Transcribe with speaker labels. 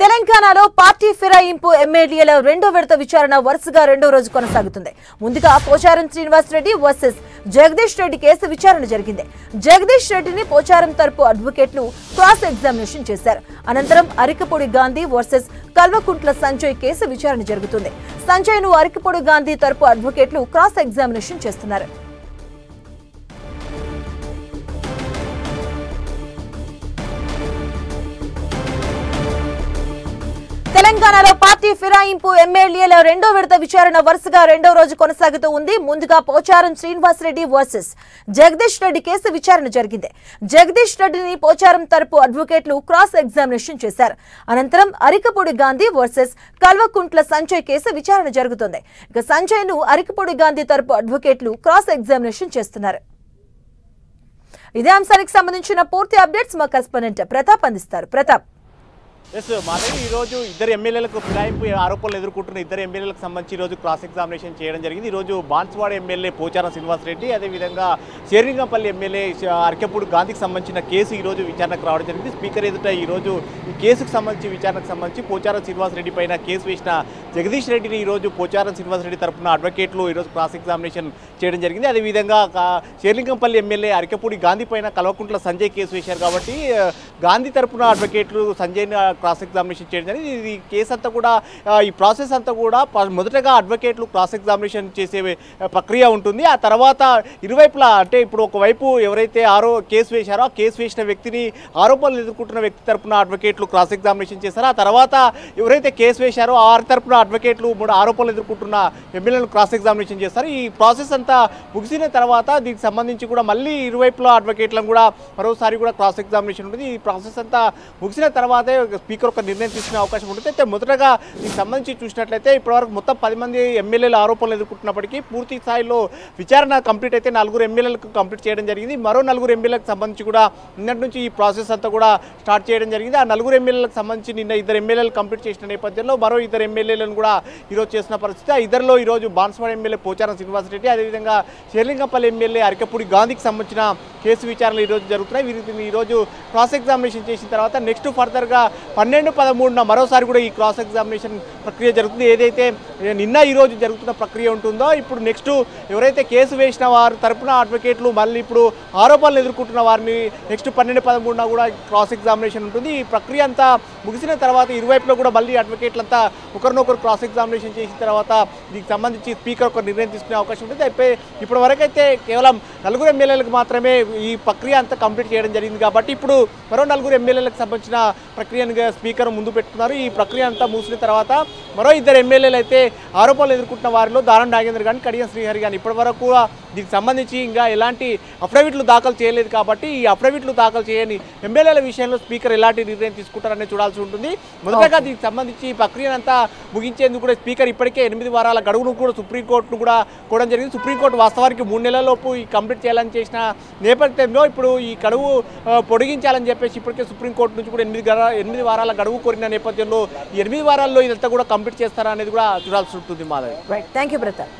Speaker 1: తెలంగాణలో పార్టీ ఫిరాయింపు ఎమ్మెల్యేల రెండో విడత విచారణ వరుసగా రెండో రోజు కొనసాగుతుంది. ముందుగా పోచారం శ్రీనివాస్ రెడ్డి వర్సెస్ జగదీష్ రెడ్డి కేసు విచారణ జరిగింది. జగదీష్ రెడ్డిని పోచారం తరపు అడ్వకేట్లు క్రాస్ ఎగ్జామినేషన్ చేశారు. అనంతరం అరికపూడి గాంధీ వర్సెస్ కల్వకుంట్ల సంజయ్ కేసు విచారణ జరుగుతుంది. సంజయ్ ను అరికపూడి గాంధీ తరపు అడ్వకేట్లు క్రాస్ ఎగ్జామినేషన్ చేస్తున్నారు. తెలంగాణలో పార్టీ ఫిరాయింపు ఎమ్మెల్యేల రెండో విడత విచారణ వరుసగా రెండో రోజు కొనసాగుతూ ఉంది. ముందుగా పోచారం శ్రీనివాస్ రెడ్డి వర్సెస్ జగదీష్ రెడ్డి కేసు విచారణ జరిగింది. జగదీష్ రెడ్డిని పోచారం తరపు అడ్వకేట్లు క్రాస్ ఎగ్జామినేషన్ చేశారు. అనంతరం అరికపూడి గాంధీ వర్సెస్ కల్వకుంట్ల సంజయ్ కేసు విచారణ జరుగుతుంది. ఇక సంజయ్ ను అరికపూడి గాంధీ తరపు అడ్వకేట్లు క్రాస్ ఎగ్జామినేషన్ చేస్తున్నారు. ఇదే అంశానికి సంబంధించిన పూర్తి అప్డేట్స్ మా కరెస్పాండెంట్ ప్రతాప్ అందిస్తారు. ప్రతాప్.
Speaker 2: మాధవి ఈరోజు ఇద్దరు ఎమ్మెల్యేలకు ఫిరాయింపు ఆరోపణలు ఎదుర్కొంటున్న ఇద్దరు ఎమ్మెల్యేలకు సంబంధించి ఈరోజు క్రాస్ ఎగ్జామినేషన్ చేయడం జరిగింది. ఈరోజు బాన్స్వాడ ఎమ్మెల్యే పోచారం శ్రీనివాస్ రెడ్డి, అదేవిధంగా శేరింగంపల్లి ఎమ్మెల్యే అరికపూడి గాంధీకి సంబంధించిన కేసు ఈరోజు విచారణకు రావడం జరిగింది. స్పీకర్ ఎదుట ఈరోజు ఈ కేసుకు సంబంధించి విచారణకు సంబంధించి పోచారం శ్రీనివాస్ రెడ్డి పైన కేసు వేసిన జగదీష్ రెడ్డిని ఈరోజు పోచారం శ్రీనివాస్ రెడ్డి తరఫున అడ్వకేట్లు ఈరోజు క్రాస్ ఎగ్జామినేషన్ చేయడం జరిగింది. అదేవిధంగా శేరింగంపల్లి ఎమ్మెల్యే అరికపూడి గాంధీ పైన కల్వకుంట్ల సంజయ్ కేసు వేశారు కాబట్టి గాంధీ తరఫున అడ్వకేట్లు సంజయ్ని క్రాస్ ఎగ్జామినేషన్ చేయడం జరిగింది. ఈ కేసు అంతా కూడా ఈ ప్రాసెస్ అంతా కూడా మొదటగా అడ్వకేట్లు క్రాస్ ఎగ్జామినేషన్ చేసే ప్రక్రియ ఉంటుంది. ఆ తర్వాత ఇరువైపులా అంటే ఇప్పుడు ఒకవైపు ఎవరైతే కేసు వేశారో ఆ కేసు వేసిన వ్యక్తిని ఆరోపణలు ఎదుర్కొంటున్న వ్యక్తి తరపున అడ్వకేట్లు క్రాస్ ఎగ్జామినేషన్ చేశారో ఆ తర్వాత ఎవరైతే కేసు వేశారో ఆ తరపున అడ్వకేట్లు మూడు ఆరోపణలు ఎదుర్కొంటున్న ఎమ్మెల్యేలను క్రాస్ ఎగ్జామినేషన్ చేస్తారు. ఈ ప్రాసెస్ అంతా ముగిసిన తర్వాత దీనికి సంబంధించి కూడా మళ్ళీ ఇరువైపుల అడ్వకేట్లను కూడా మరోసారి కూడా క్రాస్ ఎగ్జామినేషన్ ఉంటుంది. ఈ ప్రాసెస్ అంతా ముగిసిన తర్వాతే స్పీకర్ ఒక నిర్ణయం తీసుకునే అవకాశం ఉంటుంది. అయితే మొదటగా దీనికి సంబంధించి చూసినట్లయితే ఇప్పటివరకు మొత్తం 10 మంది ఎమ్మెల్యేల ఆరోపణలు ఎదుర్కొంటున్నప్పటికీ పూర్తి స్థాయిలో విచారణ కంప్లీట్ అయితే 4 ఎమ్మెల్యేలకు కంప్లీట్ చేయడం జరిగింది. మరో 4 ఎమ్మెల్యేలకు సంబంధించి కూడా నిన్నటి నుంచి ఈ ప్రాసెస్ అంతా కూడా స్టార్ట్ చేయడం జరిగింది. ఆ 4 ఎమ్మెల్యేలకు సంబంధించి నిన్న 2 ఎమ్మెల్యేలు కంప్లీట్ చేసిన నేపథ్యంలో మరో 2 ఎమ్మెల్యేలను కూడా ఈరోజు చేసిన పరిస్థితి. ఆ ఇద్దరిలో ఈరోజు బాన్స్వాడ ఎమ్మెల్యే పోచారం శ్రీనివాస్ రెడ్డి, అదేవిధంగా శేర్లింగంపల్లి ఎమ్మెల్యే అరికపూడి గాంధీకి సంబంధించిన కేసు విచారణలు ఈరోజు జరుగుతున్నాయి. వీరిని ఈరోజు క్రాస్ ఎగ్జామినేషన్ చేసిన తర్వాత నెక్స్ట్ ఫర్దర్గా 12-13 మరోసారి కూడా ఈ క్రాస్ ఎగ్జామినేషన్ ప్రక్రియ జరుగుతుంది. ఏదైతే నిన్న ఈరోజు జరుగుతున్న ప్రక్రియ ఉంటుందో ఇప్పుడు నెక్స్ట్ ఎవరైతే కేసు వేసిన వారి తరపున అడ్వకేట్లు మళ్ళీ ఇప్పుడు ఆరోపణలు ఎదుర్కొంటున్న వారిని నెక్స్ట్ 12-13 కూడా క్రాస్ ఎగ్జామినేషన్ ఉంటుంది. ఈ ప్రక్రియ అంతా ముగిసిన తర్వాత ఇరువైపులో కూడా మళ్ళీ అడ్వకేట్లంతా ఒకరినొకరు క్రాస్ ఎగ్జామినేషన్ చేసిన తర్వాత దీనికి సంబంధించి స్పీకర్ ఒక నిర్ణయం తీసుకునే అవకాశం ఉంటుంది. అయితే ఇప్పటి వరకైతే కేవలం 4 ఎమ్మెల్యేలకు మాత్రమే ఈ ప్రక్రియ అంతా కంప్లీట్ చేయడం జరిగింది కాబట్టి ఇప్పుడు మరో 4 ఎమ్మెల్యేలకు సంబంధించిన ప్రక్రియను స్పీకర్ ముందు పెట్టుకున్నారు. ఈ ప్రక్రియ అంతా ముగిసిన తర్వాత మరో 2 ఎమ్మెల్యేలు అయితే ఆరోపణలు ఎదుర్కొంటున్న వారిలో దానం నాగేంద్ర కానీ కడియం శ్రీహరి కానీ ఇప్పటి వరకు కూడా దీనికి సంబంధించి ఇంకా ఎలాంటి అఫిడవిట్లు దాఖలు చేయలేదు కాబట్టి ఈ అఫిడవిట్లు దాఖలు చేయని ఎమ్మెల్యేల విషయంలో స్పీకర్ ఎలాంటి నిర్ణయం తీసుకుంటారనే చూడాల్సి ఉంటుంది. మొదటగా దీనికి సంబంధించి ఈ ప్రక్రియనంతా ముగించేందుకు కూడా స్పీకర్ ఇప్పటికే 8 వారాల గడువును కూడా సుప్రీంకోర్టును కూడా కోవడం జరిగింది. సుప్రీంకోర్టు వాస్తవానికి 3 నెలలలోపు ఈ కంప్లీట్ చేయాలని చేసిన నేపథ్యంలో ఇప్పుడు ఈ గడువు పొడిగించాలని చెప్పేసి ఇప్పటికే సుప్రీంకోర్టు నుంచి కూడా 8 వారాల గడువు కోరిన నేపథ్యంలో ఈ 8 వారాల్లో ఇదంతా కూడా కంప్లీట్ చేస్తారా అనేది కూడా చూడాల్సి ఉంటుంది. Madhavi.
Speaker 1: Right, thank you Pratap.